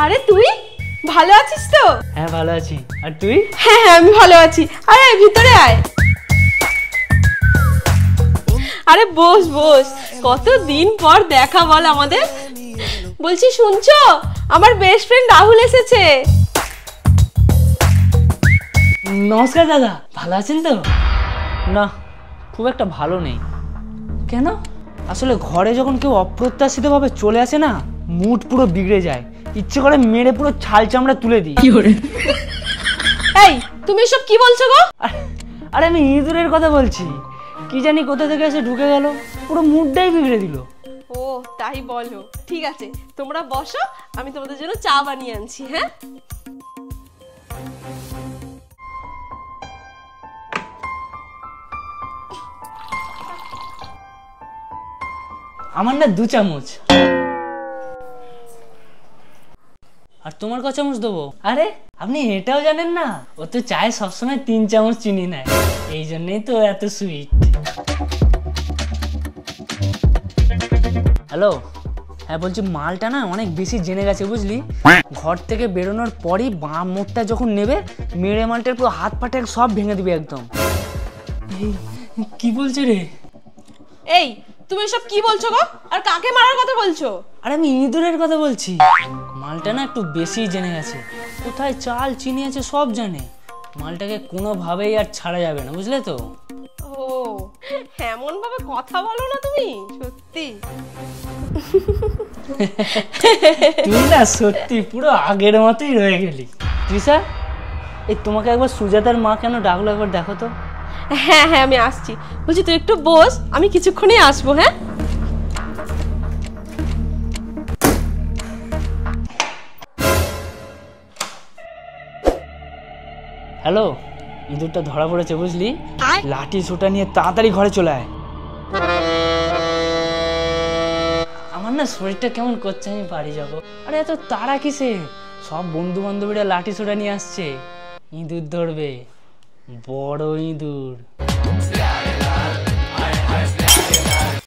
আরে তুই ভালো আছিস তো? হ্যাঁ ভালো আছি, আর তুই? হ্যাঁ হ্যাঁ আমি ভালো আছি। আরে ভিতরে আয়। আরে বস বস, কতদিন পর দেখা বল আমাদের। বলছি শুনছো, আমার বেস্ট ফ্রেন্ড রাহুল এসেছে। নমস্কার দাদা, ভালো আছেন তো? না, খুব একটা ভালো নেই। কেন? আসলে ঘরে যখন কেউ অপ্রত্যাশিতভাবে চলে আসে না, মুড পুরো বিগড়ে যায়। ইচ্ছে করে মেরে পুরো ছাল চামড়া তুলে দিই। এই তুমি এসব কি বলছো গো? আরে আমি ইঁদুরের কথা বলছি। কি জানি কোথা থেকে এসে ঢুকে গেল, পুরো মুডটাই বিগড়ে দিল। ও তাই বলো, ঠিক আছে তোমরা বসো, আমি তোমাদের জন্য চা বানিয়ে আনছি। হ্যাঁ আমার না 2 চামচ। আর তোমার ক চামচ দেবো? আরে আপনি এটাও জানেন না? ও তো চায় সবসময় 3 চামচ চিনি নেয়, এই জন্যই তো এত সুইট। হ্যালো, হ্যাঁ বলছি মালটা না অনেক বেশি জেনে গেছে বুঝলি। ঘর থেকে বেরোনোর পরই বাম মোড়টা যখন নেবে, মেরে মালটার পুরো হাত পাটা সব ভেঙে দিবে একদম। কি বলছে রে? এই তুমি এসব কি বলছো গো? আর কাকে মারার কথা বলছো? আরে আমি ইঁদুরের কথা বলছি। মালটা না একটু বেশি জেনে গেছে, কোথায় চাল চিনি আছে সব জানে। মালটাকে কোনোভাবেই আর ছাড়া যাবে না, বুঝলে তো? ও এমন ভাবে কথা বলো না তুমি, সত্যি। তুই না সত্যি পুরো আগের মতোই রয়ে গেলি। তৃষা, এই তোমাকে একবার সুজাতার মা কেন ডাকলো, একবার দেখো তো। হ্যাঁ হ্যাঁ আমি আসছি। বলছি তুই একটু বস, আমি কিছুক্ষণই আসবো। হ্যাঁ হ্যালো, ইঁদুরটা ধরা পড়েছে বুঝলি। লাঠি ছোটা নিয়ে তাড়াতাড়ি ঘরে চলে আয়। আমার না শরীরটা কেমন করছে, আমি বাড়ি যাবো। আরে এত তাড়া কিসে? সব বন্ধু বান্ধবীরা লাঠি ছোটা নিয়ে আসছে, ইঁদুর ধরবে, বড় ইঁদুর।